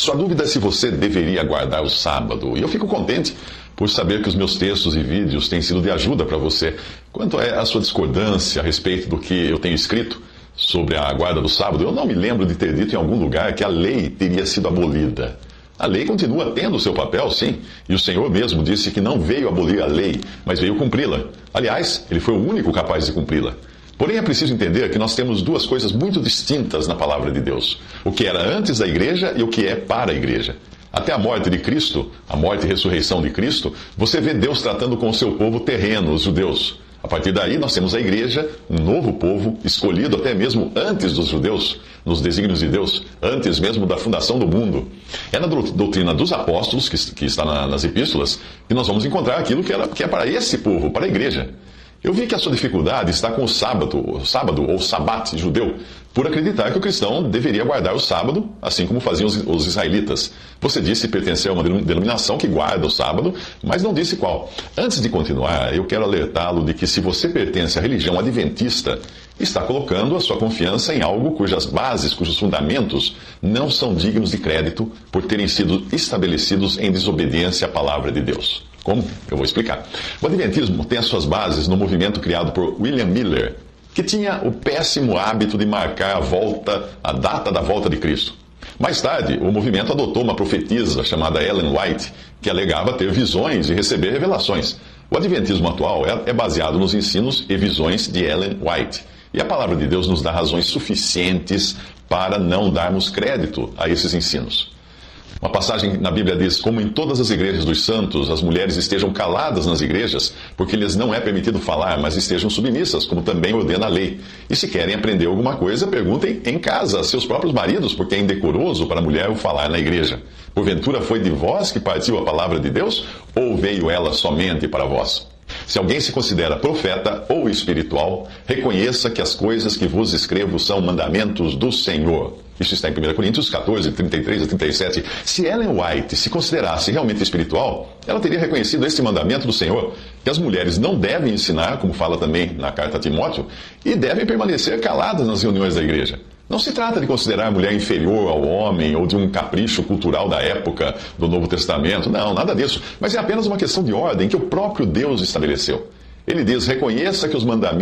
Sua dúvida é se você deveria guardar o sábado. E eu fico contente por saber que os meus textos e vídeos têm sido de ajuda para você. Quanto à sua discordância a respeito do que eu tenho escrito sobre a guarda do sábado, eu não me lembro de ter dito em algum lugar que a lei teria sido abolida. A lei continua tendo o seu papel, sim, e o Senhor mesmo disse que não veio abolir a lei, mas veio cumpri-la. Aliás, ele foi o único capaz de cumpri-la. Porém, é preciso entender que nós temos duas coisas muito distintas na palavra de Deus: o que era antes da igreja e o que é para a igreja. Até a morte de Cristo, a morte e ressurreição de Cristo, você vê Deus tratando com o seu povo terreno, os judeus. A partir daí, nós temos a igreja, um novo povo, escolhido até mesmo antes dos judeus, nos desígnios de Deus, antes mesmo da fundação do mundo. É na doutrina dos apóstolos, que está nas epístolas, que nós vamos encontrar aquilo que é para esse povo, para a igreja. Eu vi que a sua dificuldade está com o sábado ou sabat judeu, por acreditar que o cristão deveria guardar o sábado, assim como faziam os israelitas. Você disse pertencer a uma denominação que guarda o sábado, mas não disse qual. Antes de continuar, eu quero alertá-lo de que se você pertence à religião adventista, está colocando a sua confiança em algo cujas bases, cujos fundamentos não são dignos de crédito por terem sido estabelecidos em desobediência à palavra de Deus. Como? Eu vou explicar. O Adventismo tem as suas bases no movimento criado por William Miller, que tinha o péssimo hábito de marcar a data da volta de Cristo. Mais tarde, o movimento adotou uma profetisa chamada Ellen White, que alegava ter visões e receber revelações. O Adventismo atual é baseado nos ensinos e visões de Ellen White. E a palavra de Deus nos dá razões suficientes para não darmos crédito a esses ensinos. Uma passagem na Bíblia diz: como em todas as igrejas dos santos, as mulheres estejam caladas nas igrejas, porque lhes não é permitido falar, mas estejam submissas, como também ordena a lei. E se querem aprender alguma coisa, perguntem em casa a seus próprios maridos, porque é indecoroso para a mulher o falar na igreja. Porventura foi de vós que partiu a palavra de Deus, ou veio ela somente para vós? Se alguém se considera profeta ou espiritual, reconheça que as coisas que vos escrevo são mandamentos do Senhor. Isso está em 1 Coríntios 14, 33 a 37. Se Ellen White se considerasse realmente espiritual, ela teria reconhecido este mandamento do Senhor, que as mulheres não devem ensinar, como fala também na carta a Timóteo, e devem permanecer caladas nas reuniões da igreja. Não se trata de considerar a mulher inferior ao homem ou de um capricho cultural da época do Novo Testamento. Não, nada disso. Mas é apenas uma questão de ordem que o próprio Deus estabeleceu. Ele diz: reconheça que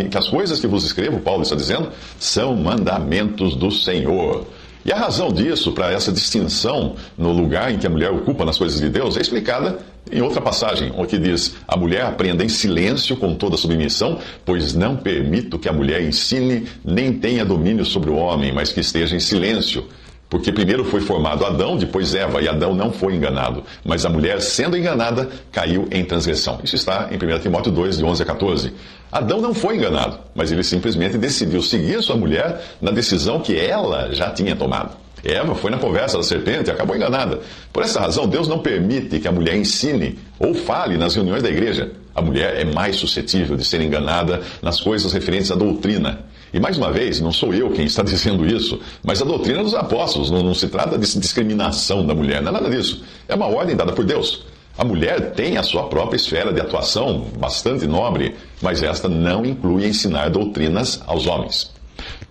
que as coisas que vos escrevo, Paulo está dizendo, são mandamentos do Senhor. E a razão disso, para essa distinção no lugar em que a mulher ocupa nas coisas de Deus, é explicada em outra passagem, onde diz: a mulher aprenda em silêncio com toda submissão, pois não permito que a mulher ensine, nem tenha domínio sobre o homem, mas que esteja em silêncio. Porque primeiro foi formado Adão, depois Eva, e Adão não foi enganado. Mas a mulher, sendo enganada, caiu em transgressão. Isso está em 1 Timóteo 2, de 11 a 14. Adão não foi enganado, mas ele simplesmente decidiu seguir sua mulher na decisão que ela já tinha tomado. Eva foi na conversa da serpente e acabou enganada. Por essa razão, Deus não permite que a mulher ensine ou fale nas reuniões da igreja. A mulher é mais suscetível de ser enganada nas coisas referentes à doutrina. E mais uma vez, não sou eu quem está dizendo isso, mas a doutrina dos apóstolos. Não se trata de discriminação da mulher, não é nada disso. É uma ordem dada por Deus. A mulher tem a sua própria esfera de atuação bastante nobre, mas esta não inclui ensinar doutrinas aos homens.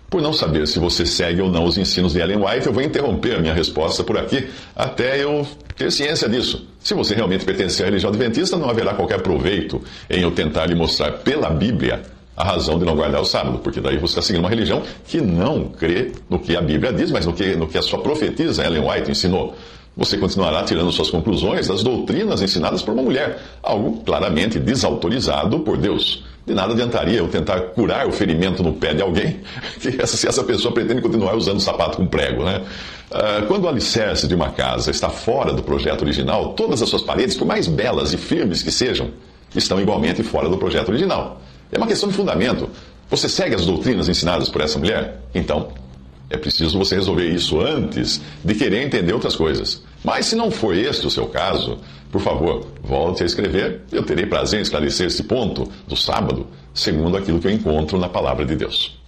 Por não saber se você segue ou não os ensinos de Ellen White, eu vou interromper a minha resposta por aqui até eu ter ciência disso. Se você realmente pertencer à religião adventista, não haverá qualquer proveito em eu tentar lhe mostrar pela Bíblia a razão de não guardar o sábado, porque daí você está seguindo uma religião que não crê no que a Bíblia diz, mas no que a sua profetisa Ellen White ensinou. Você continuará tirando suas conclusões das doutrinas ensinadas por uma mulher, algo claramente desautorizado por Deus. De nada adiantaria eu tentar curar o ferimento no pé de alguém se essa pessoa pretende continuar usando sapato com prego, né? Quando o alicerce de uma casa está fora do projeto original, todas as suas paredes, por mais belas e firmes que sejam, estão igualmente fora do projeto original. É uma questão de fundamento. Você segue as doutrinas ensinadas por essa mulher? Então, é preciso você resolver isso antes de querer entender outras coisas. Mas se não for este o seu caso, por favor, volte a escrever. Eu terei prazer em esclarecer esse ponto do sábado, segundo aquilo que eu encontro na palavra de Deus.